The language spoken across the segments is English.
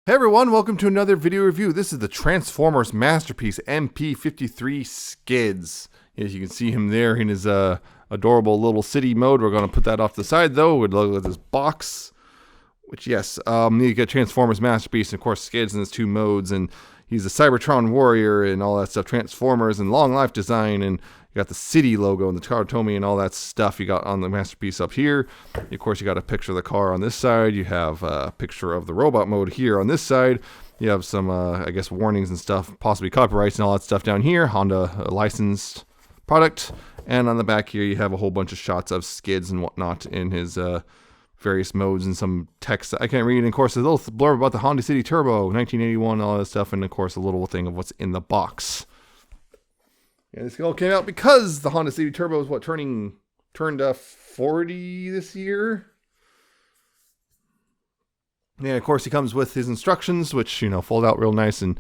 Hey everyone, welcome to another video review. This is the Transformers masterpiece, MP-53 Skids. As you can see him there in his adorable little city mode. We're going to put that off to the side though. We'd look at this box, which yes, you get Transformers masterpiece and of course Skids in his two modes, and he's a Cybertron warrior and all that stuff, Transformers and long life design, and you got the city logo and the Karatomi and all that stuff you got on the masterpiece up here. Of course, you got a picture of the car on this side. You have a picture of the robot mode here on this side. You have some, I guess, warnings and stuff, possibly copyrights and all that stuff down here. Honda licensed product. And on the back here, you have a whole bunch of shots of Skids and whatnot in his various modes and some text that I can't read. And of course, a little blurb about the Honda City Turbo, 1981, all that stuff. And of course, a little thing of what's in the box. And this all came out because the Honda City Turbo is turned 40 this year. Yeah, of course he comes with his instructions, which, you know, fold out real nice and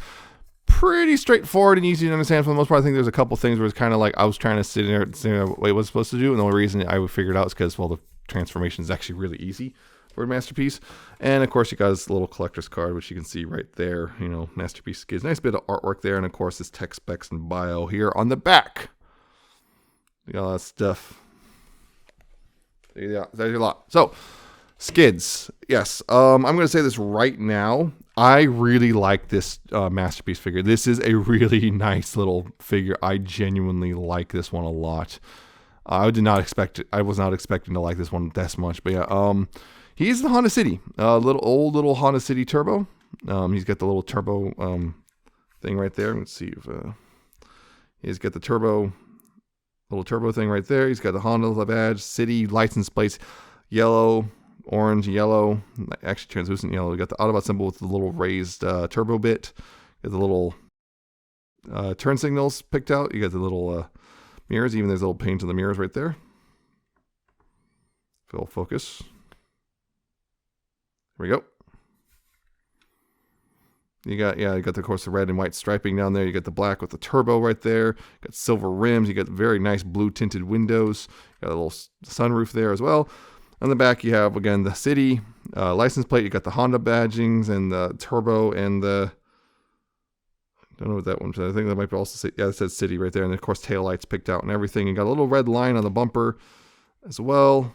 pretty straightforward and easy to understand for the most part. I think there's a couple things where it's kind of like I was trying to sit there what it was supposed to do, and the only reason I would figure it out is because, well, the transformation is actually really easy for a masterpiece. And of course you got his little collector's card, which you can see right there, you know, masterpiece Skids. Nice bit of artwork there, and of course his tech specs and bio here on the back. You got all that stuff. Yeah, there's a lot. So Skids, yes, I'm going to say this right now. I really like this masterpiece figure. This is a really nice little figure. I genuinely like this one a lot. I did not expect it. I was not expecting to like this one this much, but yeah, he's the Honda City, little Honda City Turbo. He's got the little turbo thing right there. Let's see if he's got the little turbo thing right there. He's got the Honda badge, City license plates, yellow, orange, yellow, actually translucent yellow. You got the Autobot symbol with the little raised turbo bit. You got the little turn signals picked out. You got the little mirrors. Even there's little paint in the mirrors right there. Full focus. There we go. You got, of course, the red and white striping down there. You got the black with the turbo right there. You got silver rims. You got very nice blue tinted windows. You got a little sunroof there as well. On the back, you have, again, the City license plate. You got the Honda badgings and the turbo and the, I don't know what that one says. I think that might be also say, yeah, it says City right there. And of course, taillights picked out and everything. You got a little red line on the bumper as well.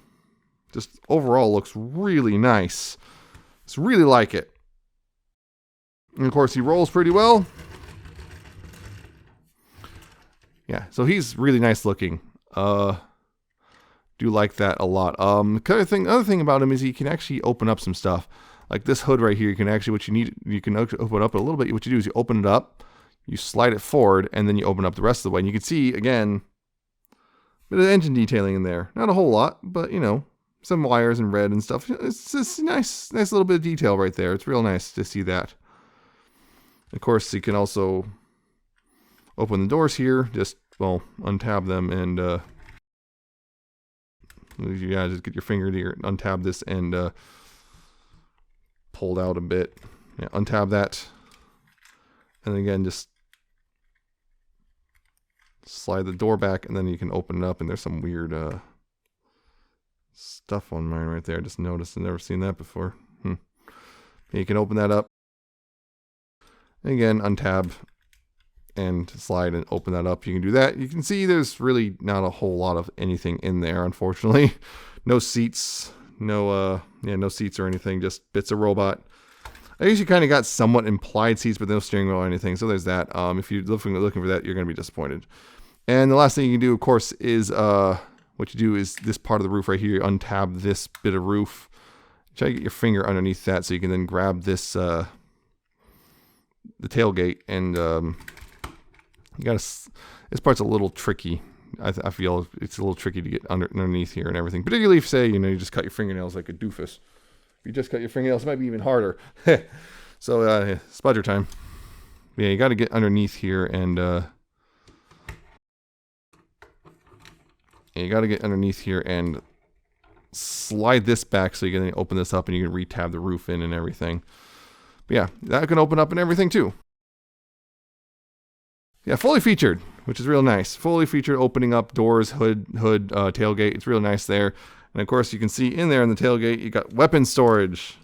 Just overall looks really nice. Just really like it. And of course, he rolls pretty well. Yeah, so he's really nice looking. Do like that a lot. Other thing about him is he can actually open up some stuff. Like this hood right here, you can actually, you can open up a little bit. What you do is you open it up, you slide it forward, and then you open up the rest of the way. And you can see, again, a bit of engine detailing in there. Not a whole lot, but, you know, some wires in red and stuff. It's just nice little bit of detail right there. It's real nice to see that. Of course, you can also open the doors here. Just, well, untab them and, yeah, just get your finger here, untab this and pull it out a bit. Yeah, untab that. And again, just slide the door back and then you can open it up, and there's some weird stuff on mine right there. I just noticed. I've never seen that before. You can open that up. And again, untab and slide and open that up. You can do that. You can see there's really not a whole lot of anything in there, unfortunately. No seats, no seats or anything, just bits of robot. I usually kind of got somewhat implied seats, but no steering wheel or anything. So there's that. If you're looking for that, you're going to be disappointed. And the last thing you can do, of course, is what you do is this part of the roof right here. You untab this bit of roof. Try to get your finger underneath that so you can then grab this the tailgate, and you gotta. This part's a little tricky. I feel it's a little tricky to get underneath here and everything. Particularly if, say, you just cut your fingernails like a doofus. If you just cut your fingernails, it might be even harder. So spudger time. Yeah, you got to get underneath here, and slide this back so you can open this up and you can re-tab the roof in and everything. But yeah, that can open up and everything too. Yeah, fully featured, which is real nice. Fully featured, opening up doors, hood, tailgate. It's real nice there. And of course, you can see in there in the tailgate, you got weapon storage.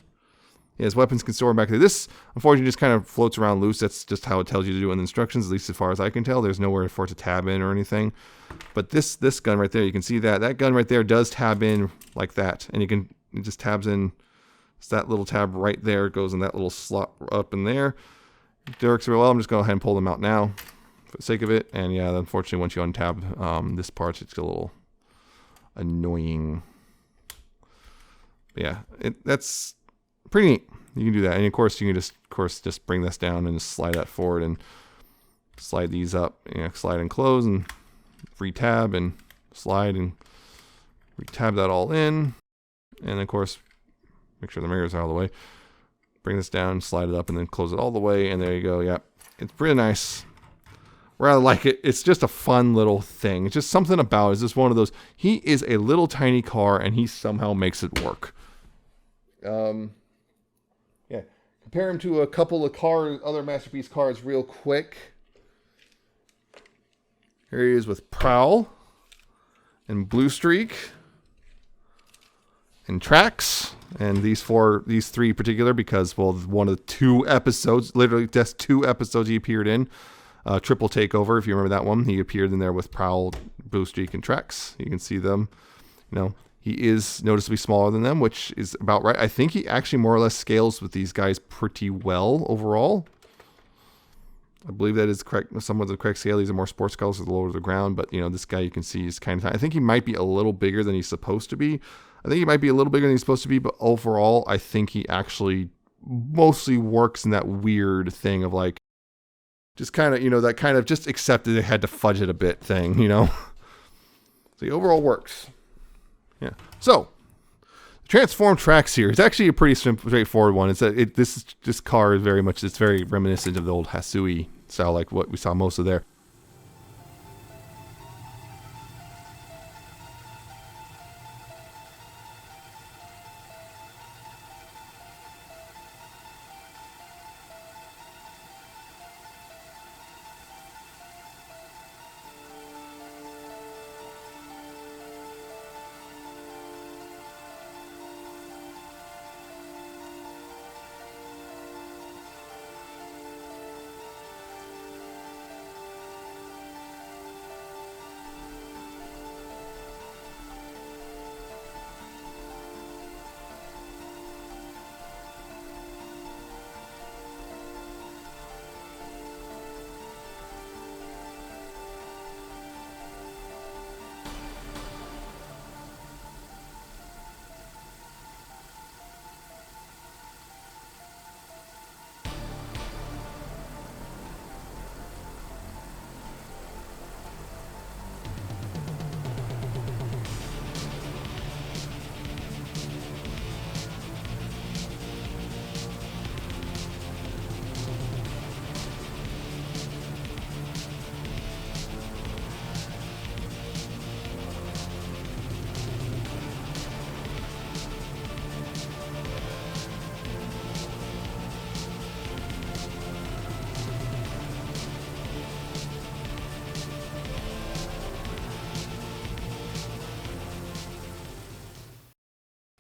Yeah, his weapons can store back there. This, unfortunately, just kind of floats around loose. That's just how it tells you to do it in the instructions, at least as far as I can tell. There's nowhere for it to tab in or anything. But this gun right there, you can see that. That gun right there does tab in like that. And it just tabs in. It's that little tab right there. It goes in that little slot up in there. It works really well. I'm just going to go ahead and pull them out now for the sake of it. And yeah, unfortunately, once you untab this part, it's a little annoying. But yeah, that's pretty neat. You can do that, and of course you can just bring this down and just slide that forward and slide these up. Slide and close and re-tab and slide and re-tab that all in, and of course make sure the mirrors are all the way. Bring this down, slide it up, and then close it all the way, and there you go. Yeah, it's pretty nice. Rather like it. It's just a fun little thing. It's just something about it. It's just one of those. He is a little tiny car, and he somehow makes it work. Yeah, compare him to a couple of other Masterpiece cars real quick. Here he is with Prowl and Blue Streak and Tracks, and these three in particular, because, well, one of the 2 episodes, literally just 2 episodes he appeared in. Triple Takeover, if you remember that one, he appeared in there with Prowl, Blue Streak, and Tracks. You can see them. He is noticeably smaller than them, which is about right. I think he actually more or less scales with these guys pretty well overall. I believe that is correct. Some of the correct scale. These are more sports cars with the lower to the ground, but this guy you can see is kind of. I think he might be a little bigger than he's supposed to be. I think he might be a little bigger than he's supposed to be, but overall, I think he actually mostly works in that weird thing of like, just kind of that kind of just accepted they had to fudge it a bit thing, So the overall works. Yeah. So the transform tracks here is actually a pretty straightforward one. It's that this car is very reminiscent of the old Hasui style, like what we saw most of there.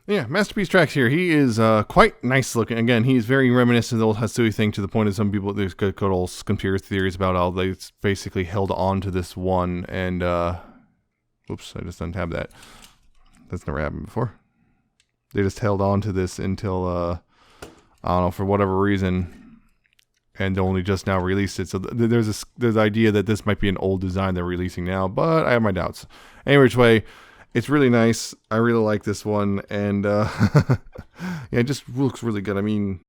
Yeah, Masterpiece Tracks here. He is quite nice looking. Again, he's very reminiscent of the old Hasui thing, to the point of some people, there's good old conspiracy theories about how they basically held on to this one. And, oops, I just untabbed that. That's never happened before. They just held on to this until, I don't know, for whatever reason, and only just now released it. So there's the idea that this might be an old design they're releasing now, but I have my doubts. Any which way, it's really nice. I really like this one, and yeah, it just looks really good. I mean,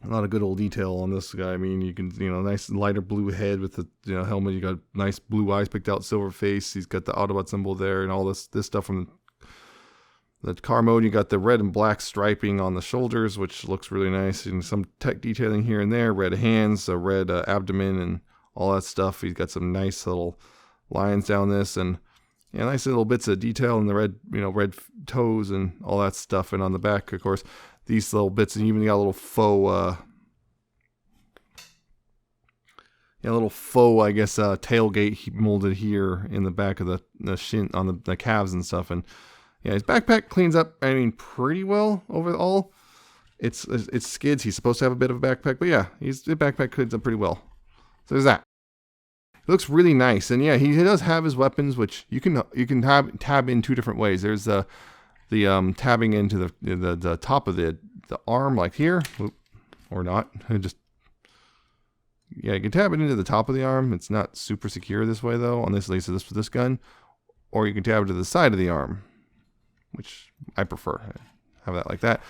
a lot of good old detail on this guy. I mean, you can, nice lighter blue head with the helmet. You got nice blue eyes, picked out silver face. He's got the Autobot symbol there, and all this stuff from the car mode. You got the red and black striping on the shoulders, which looks really nice, and some tech detailing here and there. Red hands, a red abdomen, and all that stuff. He's got some nice little lines down this, and yeah, nice little bits of detail in the red, red toes and all that stuff. And on the back, of course, these little bits, and even got a little faux, I guess, tailgate molded here in the back of the shin, on the calves and stuff. And yeah, his backpack cleans up, I mean, pretty well overall. it's Skids. He's supposed to have a bit of a backpack, but yeah, the backpack fits up pretty well. So there's that. It looks really nice, and yeah, he does have his weapons, which you can tab in 2 different ways. There's the tabbing into the top of the arm, like here, or not. Just yeah, you can tab it into the top of the arm. It's not super secure this way though. On this, at least with this gun, or you can tab it to the side of the arm, which I prefer. Have that like that.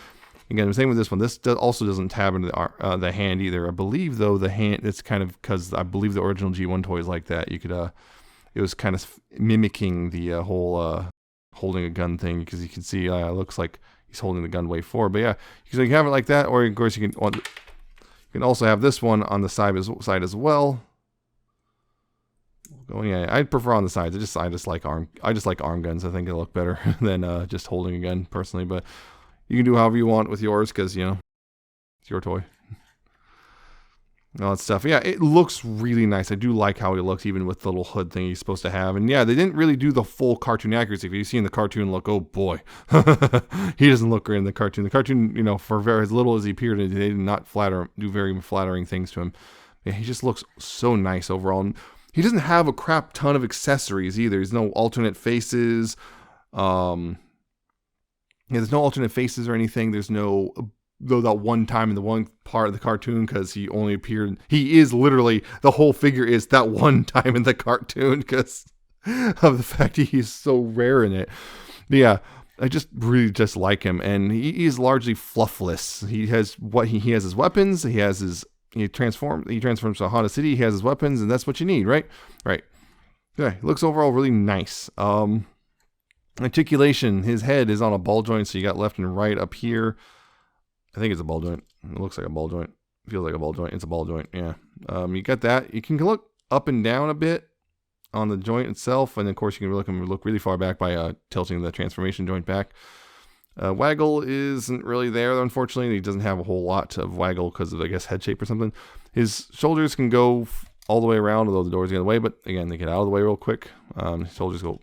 Again, the same with this one. This also doesn't tab into the hand either. I believe though the hand, it's kind of because I believe the original G1 toy is like that. You could it was kind of mimicking the whole holding a gun thing, because you can see it looks like he's holding the gun way forward. But yeah, so you can have it like that, or of course you can also have this one on the side as well. Yeah, I prefer on the sides. I just like arm guns. I think they look better than just holding a gun personally. But you can do however you want with yours, because you know it's your toy. All that stuff. Yeah, it looks really nice. I do like how he looks, even with the little hood thing he's supposed to have. And yeah, they didn't really do the full cartoon accuracy. If you see in the cartoon look, oh boy, he doesn't look great in the cartoon. The cartoon, you know, for very as little as he appeared, they did not do very flattering things to him. Yeah, he just looks so nice overall. And he doesn't have a crap ton of accessories either. There's no alternate faces. Yeah, there's no alternate faces or anything. There's no, though, that one time in the one part of the cartoon, because he only appeared, he is literally, the whole figure is that one time in the cartoon because of the fact he's so rare in it. But yeah, I just really just like him, and he is largely fluffless. He has he has his weapons, he transforms to a Honda City, he has his weapons, and that's what you need, right? Right. Yeah, he looks overall really nice. Articulation, his head is on a ball joint, so you got left and right up here. I think it's a ball joint. It looks like a ball joint. Feels like a ball joint. It's a ball joint, yeah. You got that. You can look up and down a bit on the joint itself, and of course you can look really far back by tilting the transformation joint back. Waggle isn't really there, unfortunately. He doesn't have a whole lot of waggle because of, I guess, head shape or something. His shoulders can go all the way around, although the door's the other way, but again, they get out of the way real quick. His shoulders go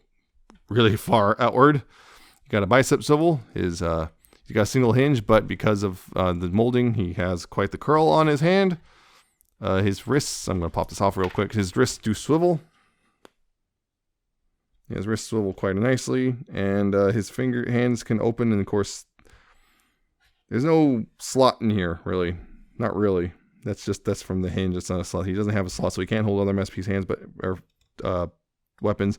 really far outward. You got a bicep swivel. He's got a single hinge, but because of the molding, he has quite the curl on his hand. His wrists, I'm going to pop this off real quick. His wrists do swivel. His wrists swivel quite nicely, and his hands can open, and of course, there's no slot in here, really. Not really. That's from the hinge. It's not a slot. He doesn't have a slot, so he can't hold other Masterpiece hands, or weapons.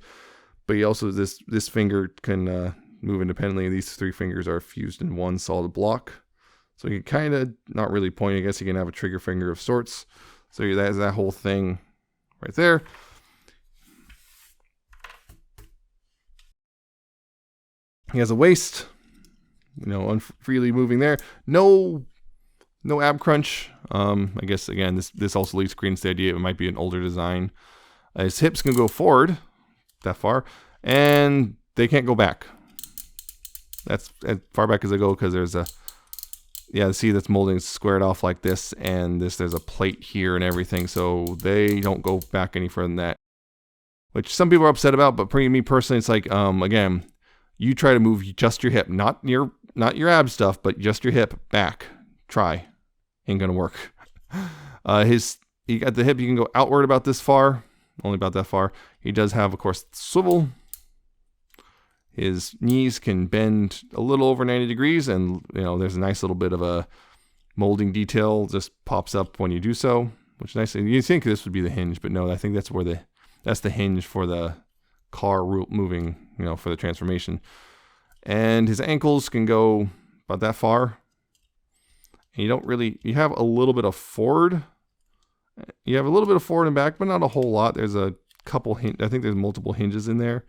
But he also, this finger can move independently. These 3 fingers are fused in one solid block. So you can kind of, not really point, I guess you can have a trigger finger of sorts. So that's that whole thing right there. He has a waist, you know, freely moving there. No ab crunch. I guess, again, this also leads green to the idea it might be an older design. His hips can go forward that far, and they can't go back. That's as far back as they go, because there's see, that's molding squared off like this, and there's a plate here and everything, so they don't go back any further than that, which some people are upset about. But for me personally, it's like, again, you try to move just your hip, not your ab stuff, but just your hip back. Try, ain't gonna work. You got the hip, you can go outward about this far, only about that far. He does have, of course, swivel. His knees can bend a little over 90 degrees, and you know, there's a nice little bit of a molding detail just pops up when you do so, which is nice. And you think this would be the hinge, but no, I think that's where that's the hinge for the car moving, you know, for the transformation. And his ankles can go about that far. And you have a little bit of forward. You have a little bit of forward and back, but not a whole lot. There's a couple I think there's multiple hinges in there.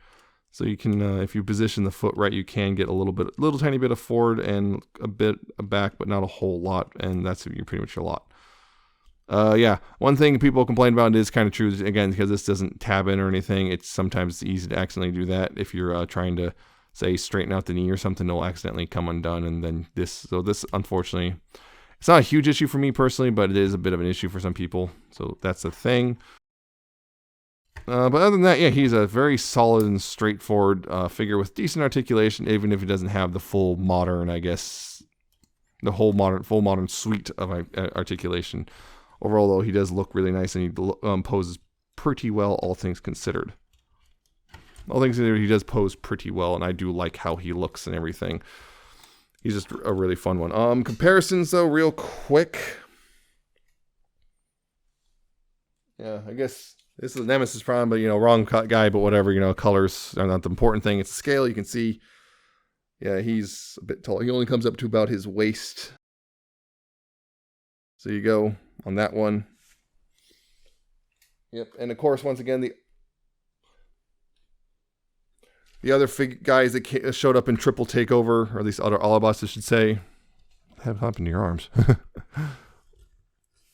So you can, if you position the foot right, you can get a little tiny bit of forward and a bit of back, but not a whole lot. And that's pretty much a lot. Yeah, one thing people complain about, and it is kind of true, again, because this doesn't tab in or anything, it's sometimes easy to accidentally do that. If you're trying to, say, straighten out the knee or something, it'll accidentally come undone, and then this, unfortunately, it's not a huge issue for me personally, but it is a bit of an issue for some people, so that's the thing. But other than that, yeah, he's a very solid and straightforward figure with decent articulation, even if he doesn't have the full modern, I guess, the whole full modern suite of articulation. Overall, though, he does look really nice, and he poses pretty well, all things considered. All things considered, he does pose pretty well, and I do like how he looks and everything. He's just a really fun one. Comparisons, though, real quick. Yeah, I guess this is a Nemesis Prime, but, you know, wrong guy, but whatever, you know, colors are not the important thing. It's the scale. You can see, yeah, he's a bit tall. He only comes up to about his waist. So you go on that one. Yep, and of course, once again, the other guys that showed up in Triple Takeover, or at least other Autobots, I should say. What happened to your arms? And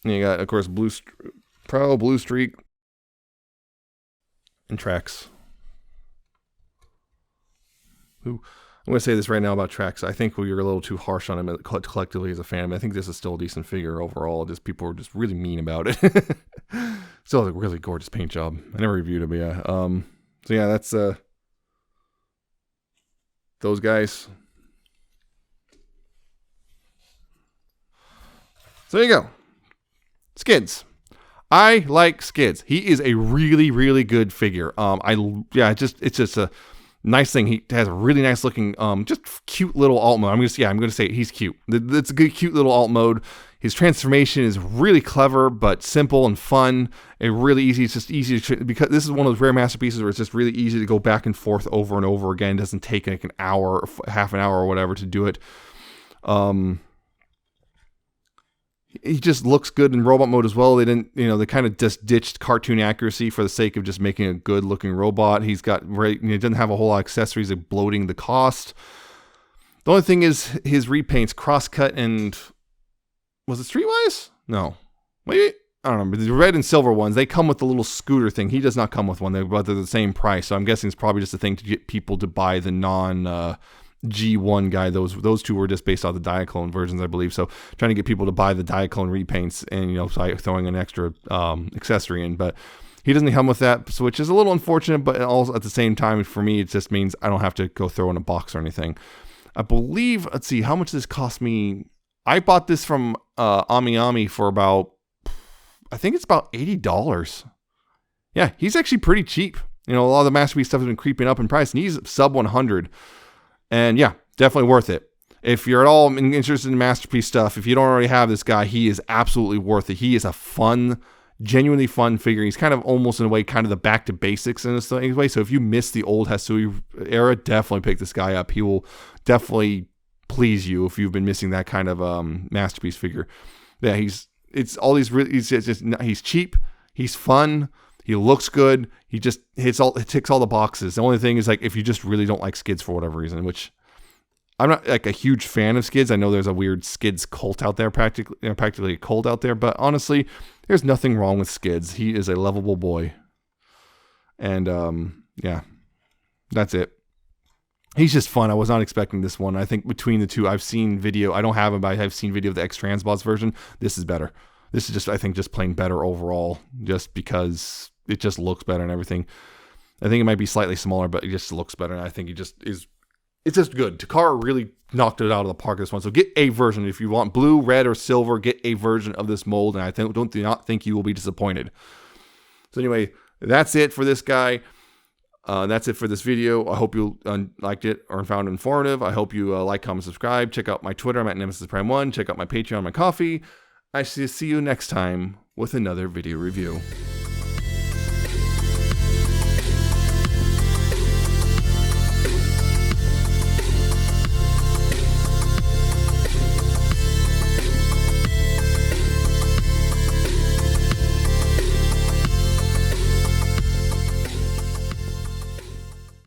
you got, of course, Blue Streak, and Trax. I'm going to say this right now about Trax. I think we were a little too harsh on him collectively as a fan, but I think this is still a decent figure overall. Just people were just really mean about it. Still a really gorgeous paint job. I never reviewed it, but yeah. So yeah, that's those guys. So there you go. Skids. I like Skids. He is a really, really good figure. It's just a nice thing. He has a really nice looking, just cute little alt mode. I'm gonna say he's cute. It's a good, cute little alt mode. His transformation is really clever, but simple and fun. And really easy. It's just easy to, because this is one of those rare masterpieces where it's just really easy to go back and forth over and over again. It doesn't take like an hour, or half an hour, or whatever to do it. He just looks good in robot mode as well. They kind of just ditched cartoon accuracy for the sake of just making a good looking robot. He doesn't have a whole lot of accessories like bloating the cost. The only thing is his repaints, Crosscut and, was it Streetwise? No. Maybe? I don't know. But the red and silver ones, they come with the little scooter thing. He does not come with one, but they're the same price. So I'm guessing it's probably just a thing to get people to buy the G1 guy. Those two were just based off the Diaclone versions, I believe. So trying to get people to buy the Diaclone repaints and, you know, throwing an extra accessory in. But he doesn't come with that, which is a little unfortunate, but also at the same time, for me, it just means I don't have to go throw in a box or anything. I believe, let's see, how much this cost me. I bought this from Ami for about, I think it's about $80. Yeah, he's actually pretty cheap. You know, a lot of the Masterpiece stuff has been creeping up in price, and he's sub 100. And yeah, definitely worth it. If you're at all interested in Masterpiece stuff, if you don't already have this guy, he is absolutely worth it. He is a fun, genuinely fun figure. He's kind of almost in a way kind of the back to basics in this way. So if you miss the old Hasui era, definitely pick this guy up. He will definitely please you if you've been missing that kind of Masterpiece figure. Yeah, he's cheap, he's fun, he looks good, he just ticks all the boxes. The only thing is, like, if you just really don't like Skids for whatever reason, which I'm not like a huge fan of Skids. I know there's a weird Skids cult out there, practically a cult out there, but honestly, there's nothing wrong with Skids. He is a lovable boy. And yeah, that's it. He's just fun. I was not expecting this one. I think between the two, I've seen video. I don't have him, but I've seen video of the X-Transbots version. This is better. This is just, I think, just plain better overall, just because it just looks better and everything. I think it might be slightly smaller, but it just looks better. And I think it's just good. Takara really knocked it out of the park this one. So get a version. If you want blue, red, or silver, get a version of this mold. And I do not think you will be disappointed. So anyway, that's it for this guy. That's it for this video. I hope you liked it or found it informative. I hope you like, comment, subscribe. Check out my Twitter. I'm at Nemesis Prime 1. Check out my Patreon, my coffee. I see you next time with another video review.